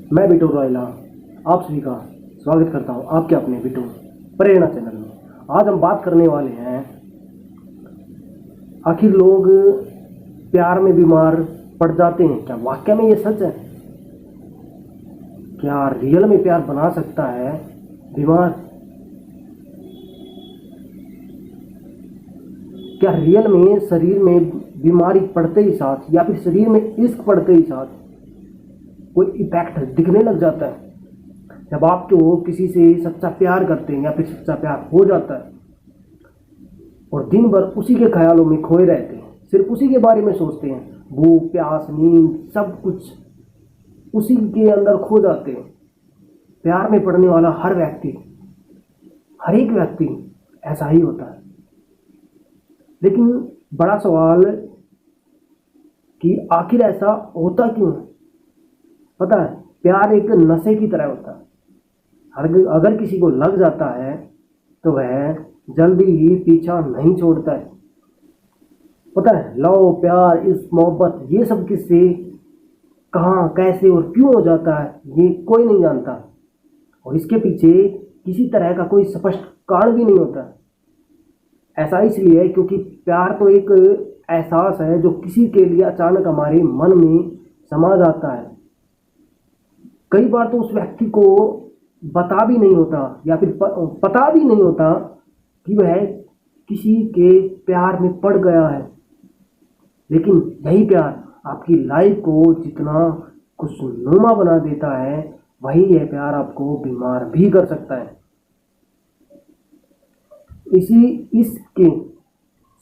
मैं बिटू रॉयला आप सभी का स्वागत करता हूं आपके अपने बिटू प्रेरणा चैनल में। आज हम बात करने वाले हैं, आखिर लोग प्यार में बीमार पड़ जाते हैं। क्या वाकई में ये सच है? क्या रियल में प्यार बना सकता है बीमार? क्या रियल में शरीर में बीमारी पड़ते ही साथ या फिर शरीर में इश्क पड़ते ही साथ कोई इफेक्ट दिखने लग जाता है? जब आपको किसी से सच्चा प्यार करते हैं या फिर सच्चा प्यार हो जाता है और दिन भर उसी के ख्यालों में खोए रहते हैं, सिर्फ उसी के बारे में सोचते हैं, भूख प्यास नींद सब कुछ उसी के अंदर खो जाते हैं। प्यार में पड़ने वाला हर एक व्यक्ति ऐसा ही होता है। लेकिन बड़ा सवाल कि आखिर ऐसा होता क्यों है? पता है, प्यार एक नशे की तरह होता है। अगर किसी को लग जाता है तो वह जल्दी ही पीछा नहीं छोड़ता है। पता है, लव प्यार इस मोहब्बत ये सब किससे कहाँ कैसे और क्यों हो जाता है ये कोई नहीं जानता, और इसके पीछे किसी तरह का कोई स्पष्ट कारण भी नहीं होता। ऐसा इसलिए है क्योंकि प्यार तो एक एहसास है जो किसी के लिए अचानक हमारे मन में समा जाता है। कई बार तो उस व्यक्ति को बता भी नहीं होता या फिर पता भी नहीं होता कि वह किसी के प्यार में पड़ गया है। लेकिन यही प्यार आपकी लाइफ को जितना खुशनुमा बना देता है, वही यह प्यार आपको बीमार भी कर सकता है। इसके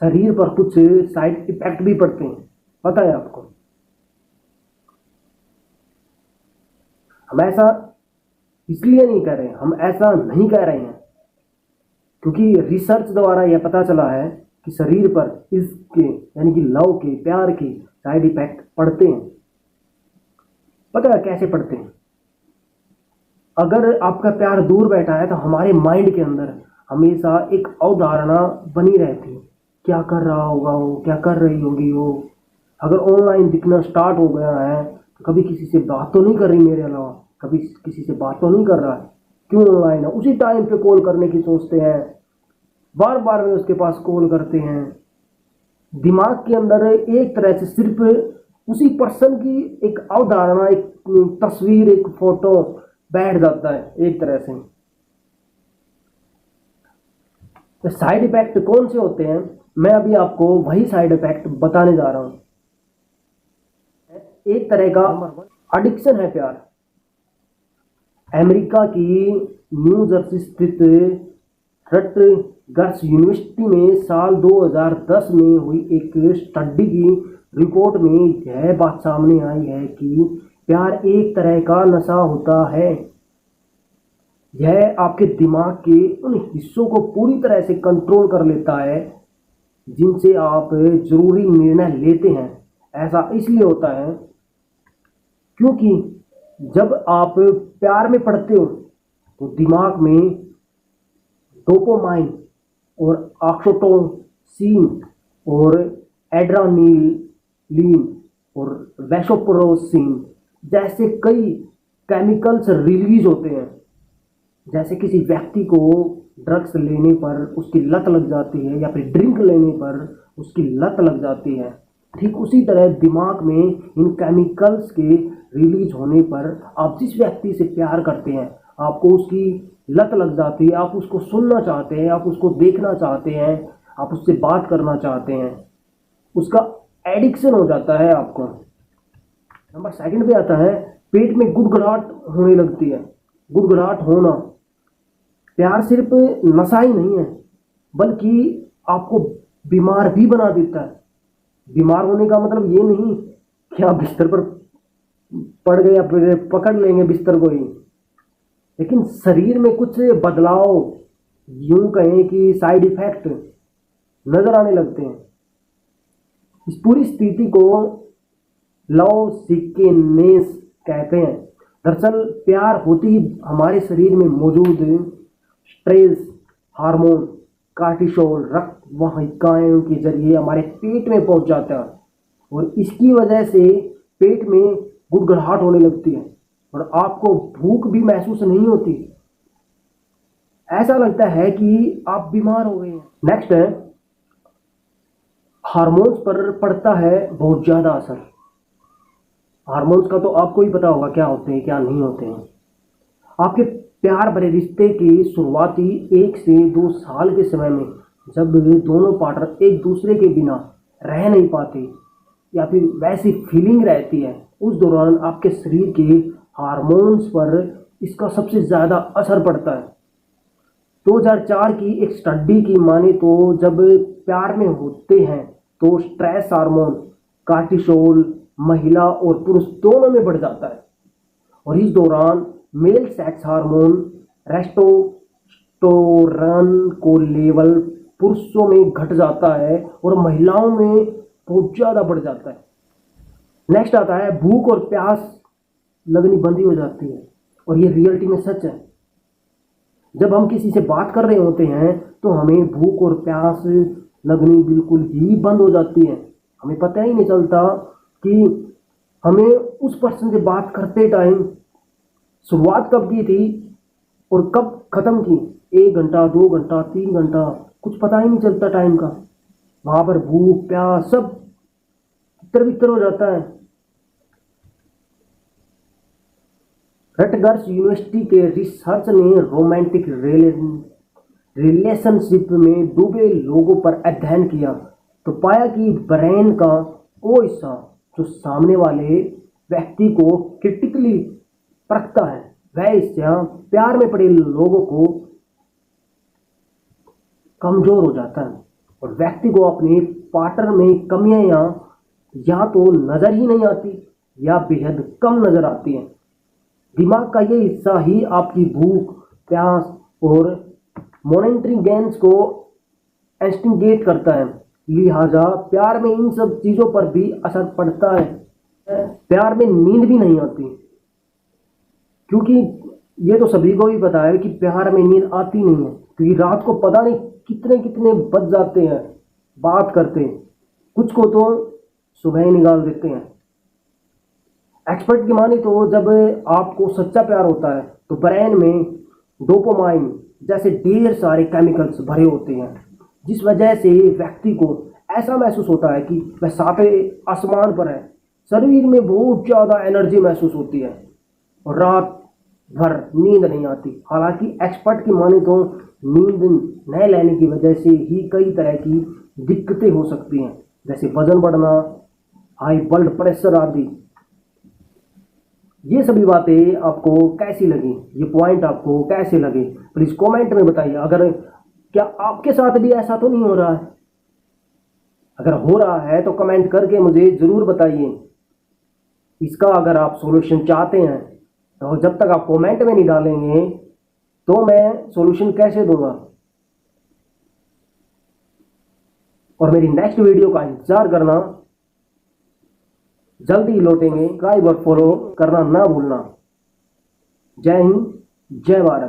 शरीर पर कुछ साइड इफेक्ट भी पड़ते हैं, पता है आपको? हम ऐसा इसलिए नहीं कर रहे हैं, हम ऐसा नहीं कह रहे हैं क्योंकि रिसर्च द्वारा यह पता चला है कि शरीर पर इसके यानी कि लव के प्यार के साइड इफेक्ट पड़ते हैं। पता है कैसे पड़ते हैं? अगर आपका प्यार दूर बैठा है तो हमारे माइंड के अंदर हमेशा एक अवधारणा बनी रहती है, क्या कर रहा होगा वो, क्या कर रही होगी वो। अगर ऑनलाइन दिखना स्टार्ट हो गया है तो कभी किसी से बात तो नहीं कर रही मेरे अलावा, कभी किसी से बात तो नहीं कर रहा है, क्यों ऑनलाइन है? उसी टाइम पे कॉल करने की सोचते हैं, बार बार में उसके पास कॉल करते हैं। दिमाग के अंदर एक तरह से सिर्फ उसी पर्सन की एक अवधारणा, एक तस्वीर, एक फोटो बैठ जाता है एक तरह से। तो साइड इफेक्ट कौन से होते हैं, मैं अभी आपको वही साइड इफेक्ट बताने जा रहा हूं। एक तरह का एडिक्शन है प्यार। अमेरिका की न्यू जर्सी स्थित रटगर्स यूनिवर्सिटी में साल 2010 में हुई एक स्टडी की रिपोर्ट में यह बात सामने आई है कि प्यार एक तरह का नशा होता है। यह आपके दिमाग के उन हिस्सों को पूरी तरह से कंट्रोल कर लेता है जिनसे आप जरूरी निर्णय लेते हैं। ऐसा इसलिए होता है क्योंकि जब आप प्यार में पड़ते हो तो दिमाग में डोपामाइन और ऑक्सीटोसिन और एड्रेनालिन और वैसोप्रेसिन जैसे कई केमिकल्स रिलीज होते हैं। जैसे किसी व्यक्ति को ड्रग्स लेने पर उसकी लत लग जाती है या फिर ड्रिंक लेने पर उसकी लत लग जाती है, ठीक उसी तरह दिमाग में इन केमिकल्स के रिलीज होने पर आप जिस व्यक्ति से प्यार करते हैं आपको उसकी लत लग जाती है। आप उसको सुनना चाहते हैं, आप उसको देखना चाहते हैं, आप उससे बात करना चाहते हैं, उसका एडिक्शन हो जाता है आपको। नंबर सेकंड पे आता है, पेट में गुड़गुड़ाहट होने लगती है। गुड़गुड़ाहट होना प्यार सिर्फ नशा ही नहीं है बल्कि आपको बीमार भी बना देता है। बीमार होने का मतलब ये नहीं कि आप बिस्तर पर पड़ गए या पकड़ लेंगे बिस्तर को ही, लेकिन शरीर में कुछ बदलाव, यूं कहें कि साइड इफेक्ट नजर आने लगते हैं। इस पूरी स्थिति को लव सिकनेस कहते हैं। दरअसल प्यार होते ही हमारे शरीर में मौजूद स्ट्रेस हार्मोन कार्टिसोल रक्त वाहिकाओं के जरिए हमारे पेट में पहुंच जाता है और इसकी वजह से पेट में गुड़गुड़ाहट होने लगती है। और आपको भूख भी महसूस नहीं होती। ऐसा लगता है कि आप बीमार हो गए हैं। नेक्स्ट है, हार्मोन्स पर पड़ता है बहुत ज़्यादा असर। हार्मोन्स का तो आपको ही पता होगा क्या होते हैं क्या नहीं होते हैं। आपके प्यार भरे रिश्ते के शुरुआती 1 से 2 साल के समय में जब दोनों पार्टनर एक दूसरे के बिना रह नहीं पाते या फिर वैसी फीलिंग रहती है, उस दौरान आपके शरीर के हार्मोन्स पर इसका सबसे ज़्यादा असर पड़ता है। 2004 की एक स्टडी की माने तो जब प्यार में होते हैं तो स्ट्रेस हार्मोन कार्टिसोल महिला और पुरुष दोनों में बढ़ जाता है, और इस दौरान मेल सेक्स हार्मोन टेस्टोस्टेरोन को लेवल पुरुषों में घट जाता है और महिलाओं में बहुत ज़्यादा बढ़ जाता है। नेक्स्ट आता है, भूख और प्यास लगनी बंद हो जाती है, और ये रियलिटी में सच है। जब हम किसी से बात कर रहे होते हैं तो हमें भूख और प्यास लगनी बिल्कुल ही बंद हो जाती है। हमें पता ही नहीं चलता कि हमें उस पर्सन से बात करते टाइम शुरुआत कब की थी और कब ख़त्म की। 1 घंटा 2 घंटा 3 घंटा कुछ पता ही नहीं चलता टाइम का। वहाँ पर भूख प्यास सब तितर बितर हो जाता है। रटगर्स यूनिवर्सिटी के रिसर्च ने रोमांटिक रिलेशनशिप में डूबे लोगों पर अध्ययन किया तो पाया कि ब्रेन का वो हिस्सा जो सामने वाले व्यक्ति को क्रिटिकली परखता है, वह हिस्सा प्यार में पड़े लोगों को कमजोर हो जाता है और व्यक्ति को अपने पार्टनर में कमियां या तो नजर ही नहीं आती या बेहद कम नजर आती हैं। दिमाग का ये हिस्सा ही आपकी भूख प्यास और मॉनिटरिंग गेन्स को इंस्टिगेट करता है, लिहाजा प्यार में इन सब चीज़ों पर भी असर पड़ता है। प्यार में नींद भी नहीं आती, क्योंकि ये तो सभी को ही पता है कि प्यार में नींद आती नहीं है, क्योंकि रात को पता नहीं कितने कितने बज जाते हैं बात करते हैं, कुछ को तो सुबह ही निकाल देते हैं। एक्सपर्ट की माने तो जब आपको सच्चा प्यार होता है तो ब्रेन में डोपामाइन जैसे ढेर सारे केमिकल्स भरे होते हैं, जिस वजह से व्यक्ति को ऐसा महसूस होता है कि वह सातवें आसमान पर है। शरीर में बहुत ज़्यादा एनर्जी महसूस होती है और रात भर नींद नहीं आती। हालांकि एक्सपर्ट की माने तो नींद न लेने की वजह से ही कई तरह की दिक्कतें हो सकती हैं, जैसे वजन बढ़ना, हाई ब्लड प्रेशर आदि। ये सभी बातें आपको कैसी लगी, ये पॉइंट आपको कैसे लगे, प्लीज़ कमेंट में बताइए। अगर क्या आपके साथ भी ऐसा तो नहीं हो रहा है? अगर हो रहा है तो कमेंट करके मुझे ज़रूर बताइए। इसका अगर आप सॉल्यूशन चाहते हैं तो जब तक आप कमेंट में नहीं डालेंगे तो मैं सॉल्यूशन कैसे दूंगा। और मेरी नेक्स्ट वीडियो का इंतजार करना, जल्दी लौटेंगे। सब्सक्राइब और फॉलो करना ना भूलना। जय हिंद, जय भारत।